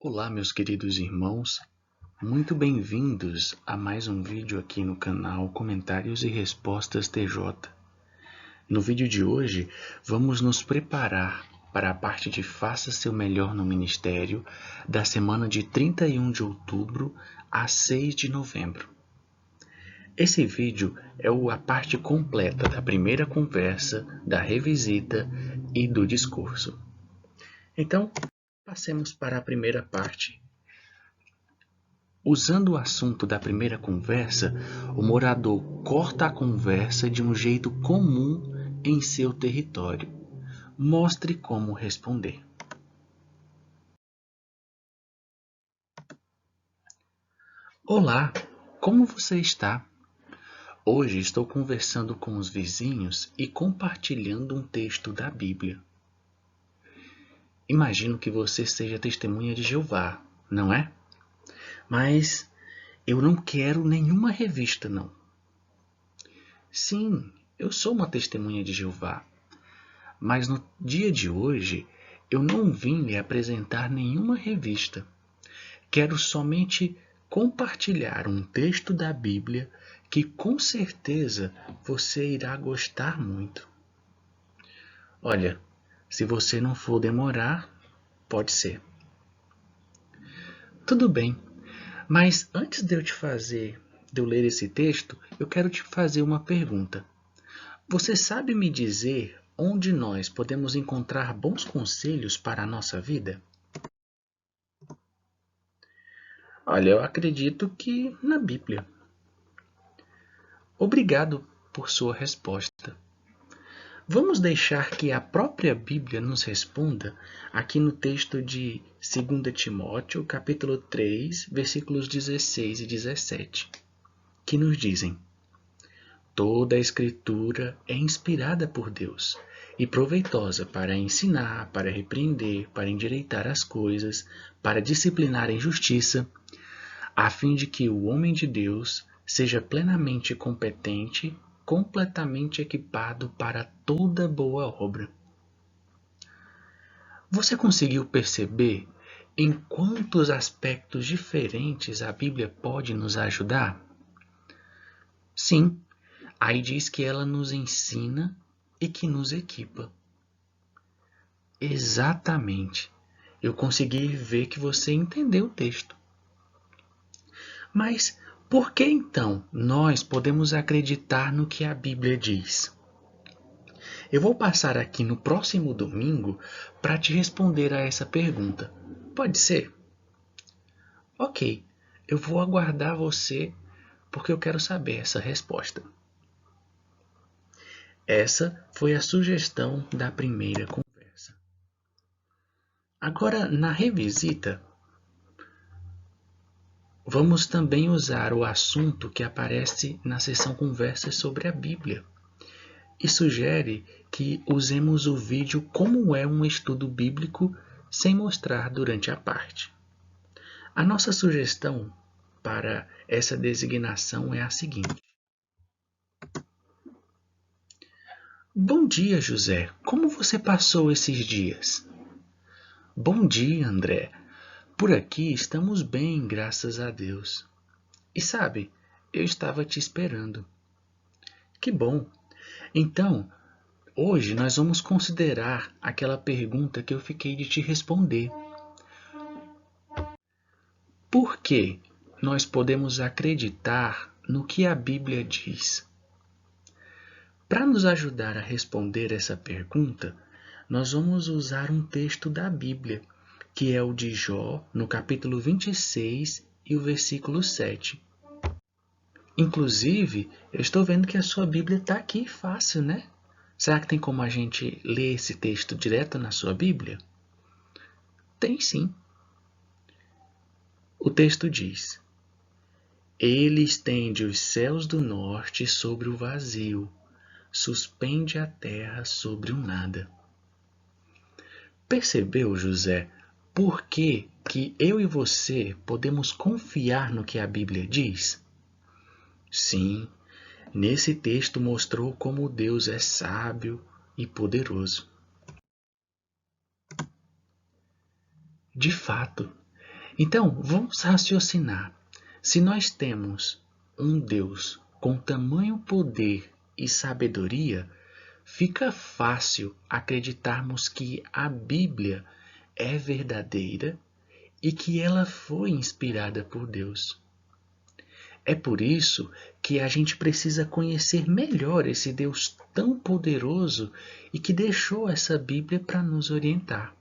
Olá, meus queridos irmãos, muito bem-vindos a mais um vídeo aqui no canal Comentários e Respostas TJ. No vídeo de hoje, vamos nos preparar para a parte de Faça Seu Melhor no Ministério da semana de 31 de outubro a 6 de novembro. Esse vídeo é a parte completa da primeira conversa, da revisita e do discurso. Então, passemos para a primeira parte. Usando o assunto da primeira conversa, o morador corta a conversa de um jeito comum em seu território. Mostre como responder. Olá, como você está? Hoje estou conversando com os vizinhos e compartilhando um texto da Bíblia. Imagino que você seja testemunha de Jeová, não é? Mas eu não quero nenhuma revista, não. Sim, eu sou uma testemunha de Jeová, mas no dia de hoje eu não vim lhe apresentar nenhuma revista. Quero somente compartilhar um texto da Bíblia que com certeza você irá gostar muito. Olha, se você não for demorar, pode ser. Tudo bem, mas antes de eu ler esse texto, eu quero te fazer uma pergunta. Você sabe me dizer onde nós podemos encontrar bons conselhos para a nossa vida? Olha, eu acredito que na Bíblia. Obrigado por sua resposta. Vamos deixar que a própria Bíblia nos responda aqui no texto de 2 Timóteo, capítulo 3, versículos 16 e 17, que nos dizem: Toda a Escritura é inspirada por Deus e proveitosa para ensinar, para repreender, para endireitar as coisas, para disciplinar em justiça, a fim de que o homem de Deus seja plenamente competente, completamente equipado para toda boa obra. Você conseguiu perceber em quantos aspectos diferentes a Bíblia pode nos ajudar? Sim, aí diz que ela nos ensina e que nos equipa. Exatamente. Eu consegui ver que você entendeu o texto. Mas por que então nós podemos acreditar no que a Bíblia diz? Eu vou passar aqui no próximo domingo para te responder a essa pergunta. Pode ser? Ok, eu vou aguardar você porque eu quero saber essa resposta. Essa foi a sugestão da primeira conversa. Agora, na revisita, vamos também usar o assunto que aparece na seção Conversas sobre a Bíblia e sugere que usemos o vídeo Como é um estudo bíblico sem mostrar durante a parte. A nossa sugestão para essa designação é a seguinte. Bom dia, José. Como você passou esses dias? Bom dia, André. Por aqui estamos bem, graças a Deus. E sabe, eu estava te esperando. Que bom. Então, hoje nós vamos considerar aquela pergunta que eu fiquei de te responder. Por que nós podemos acreditar no que a Bíblia diz? Para nos ajudar a responder essa pergunta, nós vamos usar um texto da Bíblia, que é o de Jó, no capítulo 26 e o versículo 7. Inclusive, eu estou vendo que a sua Bíblia está aqui fácil, né? Será que tem como a gente ler esse texto direto na sua Bíblia? Tem sim. O texto diz: Ele estende os céus do norte sobre o vazio, suspende a terra sobre o nada. Percebeu, José, por que eu e você podemos confiar no que a Bíblia diz? Sim, nesse texto mostrou como Deus é sábio e poderoso. De fato, Então, vamos raciocinar. Se nós temos um Deus com tamanho poder e sabedoria, fica fácil acreditarmos que a Bíblia é verdadeira e que ela foi inspirada por Deus. É por isso que a gente precisa conhecer melhor esse Deus tão poderoso e que deixou essa Bíblia para nos orientar.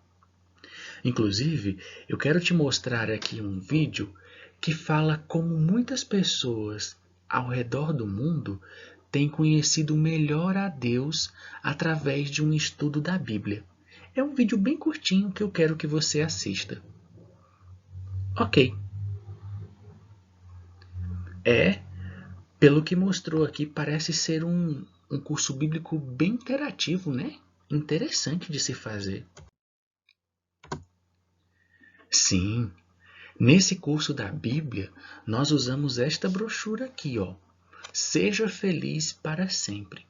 Inclusive, eu quero te mostrar aqui um vídeo que fala como muitas pessoas ao redor do mundo têm conhecido melhor a Deus através de um estudo da Bíblia. É um vídeo bem curtinho que eu quero que você assista. Ok. Pelo que mostrou aqui, parece ser um curso bíblico bem interativo, né? Interessante de se fazer. Sim, nesse curso da Bíblia, nós usamos esta brochura aqui, ó. Seja feliz para sempre.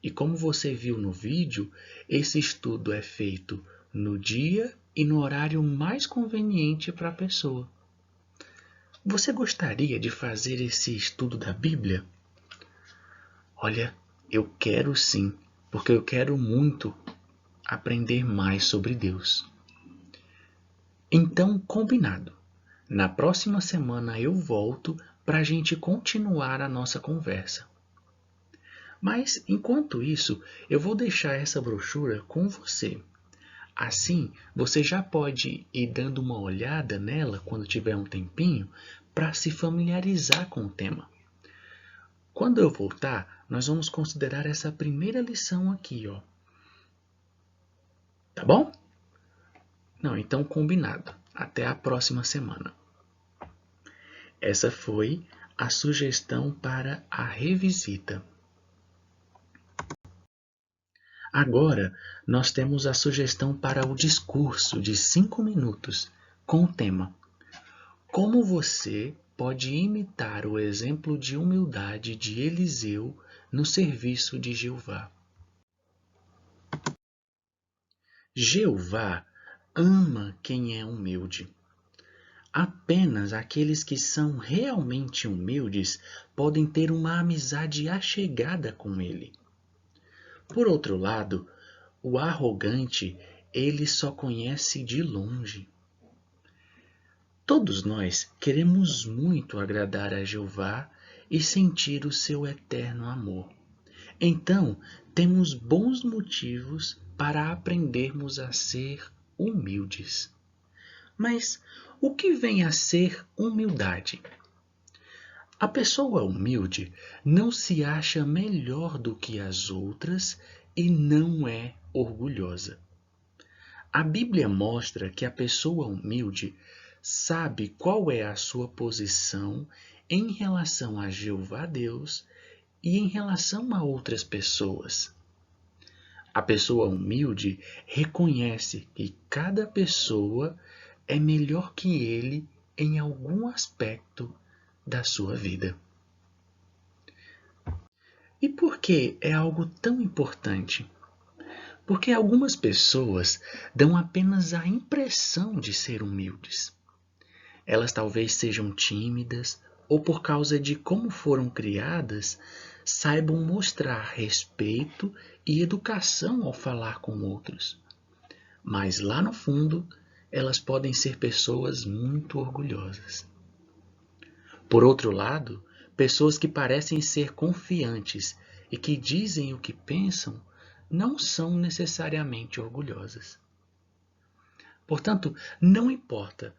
E como você viu no vídeo, esse estudo é feito no dia e no horário mais conveniente para a pessoa. Você gostaria de fazer esse estudo da Bíblia? Olha, eu quero sim, porque eu quero muito aprender mais sobre Deus. Então, combinado. Na próxima semana eu volto para a gente continuar a nossa conversa. Mas, enquanto isso, eu vou deixar essa brochura com você. Assim, você já pode ir dando uma olhada nela quando tiver um tempinho para se familiarizar com o tema. Quando eu voltar, nós vamos considerar essa primeira lição aqui, ó. Tá bom? Não, então combinado. Até a próxima semana. Essa foi a sugestão para a revisita. Agora, nós temos a sugestão para o discurso de 5 minutos, com o tema: Como você pode imitar o exemplo de humildade de Eliseu no serviço de Jeová? Jeová ama quem é humilde. Apenas aqueles que são realmente humildes podem ter uma amizade achegada com ele. Por outro lado, o arrogante, ele só conhece de longe. Todos nós queremos muito agradar a Jeová e sentir o seu eterno amor. Então, temos bons motivos para aprendermos a ser humildes. Mas o que vem a ser humildade? A pessoa humilde não se acha melhor do que as outras e não é orgulhosa. A Bíblia mostra que a pessoa humilde sabe qual é a sua posição em relação a Jeová Deus e em relação a outras pessoas. A pessoa humilde reconhece que cada pessoa é melhor que ele em algum aspecto da sua vida. E por que é algo tão importante? Porque algumas pessoas dão apenas a impressão de ser humildes. Elas talvez sejam tímidas ou, por causa de como foram criadas, saibam mostrar respeito e educação ao falar com outros. Mas lá no fundo, elas podem ser pessoas muito orgulhosas. Por outro lado, pessoas que parecem ser confiantes e que dizem o que pensam não são necessariamente orgulhosas. Portanto, não importa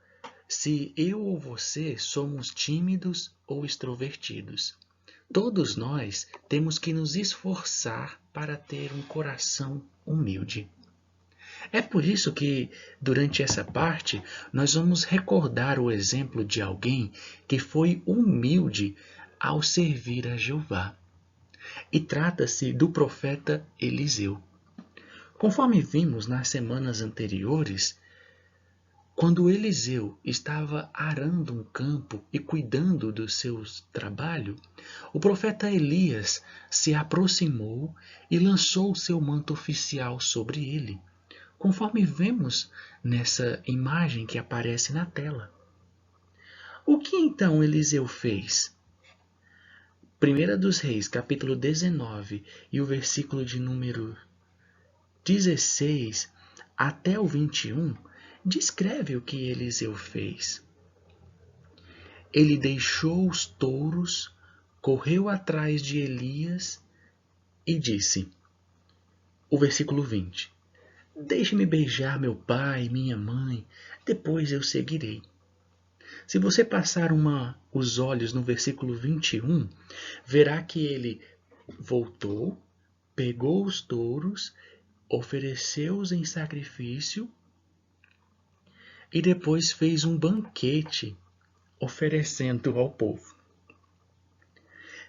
se eu ou você somos tímidos ou extrovertidos. Todos nós temos que nos esforçar para ter um coração humilde. É por isso que, durante essa parte, nós vamos recordar o exemplo de alguém que foi humilde ao servir a Jeová. E trata-se do profeta Eliseu. Conforme vimos nas semanas anteriores, quando Eliseu estava arando um campo e cuidando do seu trabalho, o profeta Elias se aproximou e lançou o seu manto oficial sobre ele, conforme vemos nessa imagem que aparece na tela. O que então Eliseu fez? 1 dos Reis, capítulo 19, e o versículo de número 16 até o 21, descreve o que Eliseu fez. Ele deixou os touros, correu atrás de Elias e disse, o versículo 20, deixe-me beijar meu pai e minha mãe, depois eu seguirei. Se você passar os olhos no versículo 21, verá que ele voltou, pegou os touros, ofereceu-os em sacrifício e depois fez um banquete oferecendo ao povo.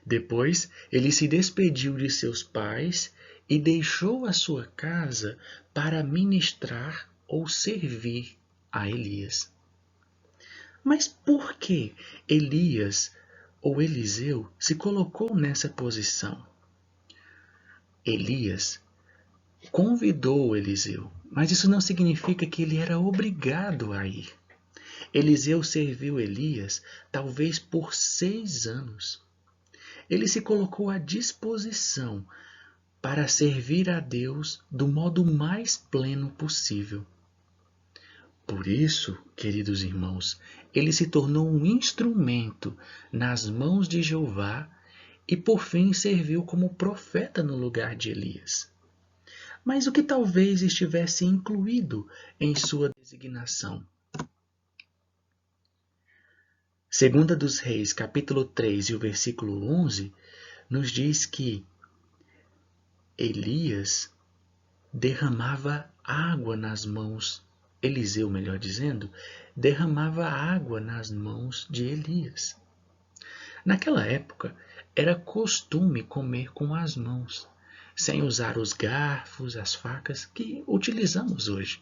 Depois ele se despediu de seus pais e deixou a sua casa para ministrar ou servir a Elias. Mas por que Elias ou Eliseu se colocou nessa posição? Elias convidou Eliseu, mas isso não significa que ele era obrigado a ir. Eliseu serviu Elias talvez por 6 anos. Ele se colocou à disposição para servir a Deus do modo mais pleno possível. Por isso, queridos irmãos, ele se tornou um instrumento nas mãos de Jeová e por fim serviu como profeta no lugar de Elias. Mas o que talvez estivesse incluído em sua designação? 2 dos Reis, capítulo 3 e o versículo 11, nos diz que Elias derramava água nas mãos, Eliseu, melhor dizendo, derramava água nas mãos de Elias. Naquela época, era costume comer com as mãos, sem usar os garfos, as facas que utilizamos hoje.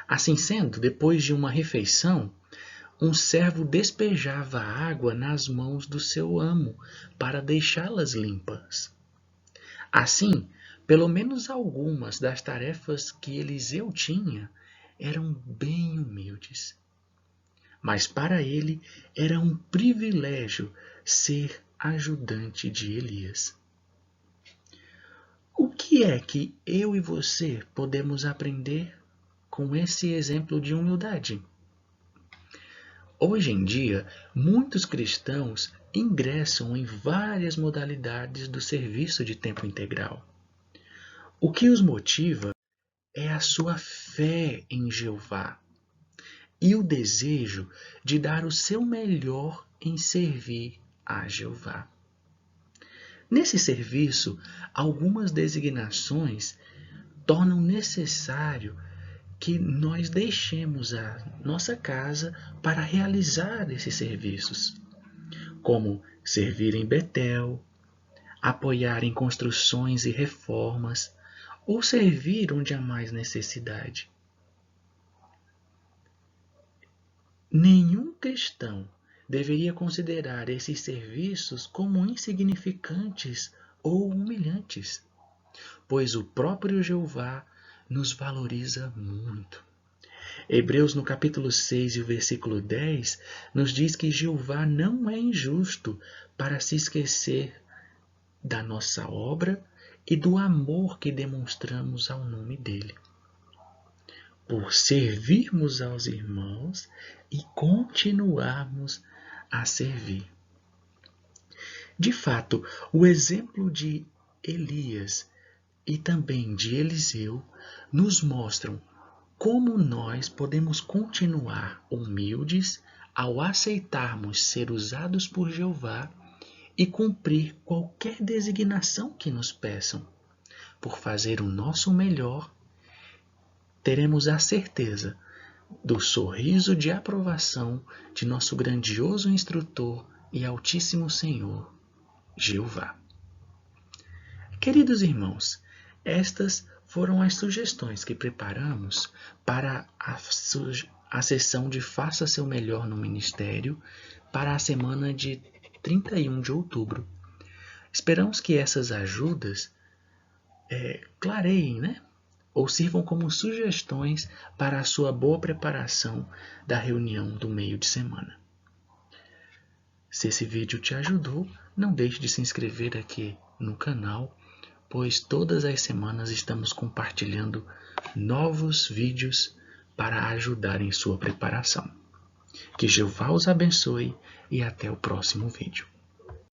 Assim sendo, depois de uma refeição, um servo despejava água nas mãos do seu amo para deixá-las limpas. Assim, pelo menos algumas das tarefas que Eliseu tinha eram bem humildes. Mas para ele era um privilégio ser ajudante de Elias. O que é que eu e você podemos aprender com esse exemplo de humildade? Hoje em dia, muitos cristãos ingressam em várias modalidades do serviço de tempo integral. O que os motiva é a sua fé em Jeová e o desejo de dar o seu melhor em servir a Jeová. Nesse serviço, algumas designações tornam necessário que nós deixemos a nossa casa para realizar esses serviços, como servir em Betel, apoiar em construções e reformas, ou servir onde há mais necessidade. Nenhum cristão deveria considerar esses serviços como insignificantes ou humilhantes, pois o próprio Jeová nos valoriza muito. Hebreus, no capítulo 6 e o versículo 10, nos diz que Jeová não é injusto para se esquecer da nossa obra e do amor que demonstramos ao nome dele, por servirmos aos irmãos e continuarmos a servir. De fato, o exemplo de Elias e também de Eliseu nos mostram como nós podemos continuar humildes ao aceitarmos ser usados por Jeová e cumprir qualquer designação que nos peçam. Por fazer o nosso melhor, teremos a certeza do sorriso de aprovação de nosso grandioso instrutor e altíssimo Senhor, Jeová. Queridos irmãos, estas foram as sugestões que preparamos para a sessão de Faça Seu Melhor no Ministério para a semana de 31 de outubro. Esperamos que essas ajudas clareiem, ou sirvam como sugestões para a sua boa preparação da reunião do meio de semana. Se esse vídeo te ajudou, não deixe de se inscrever aqui no canal, pois todas as semanas estamos compartilhando novos vídeos para ajudar em sua preparação. Que Jeová os abençoe e até o próximo vídeo.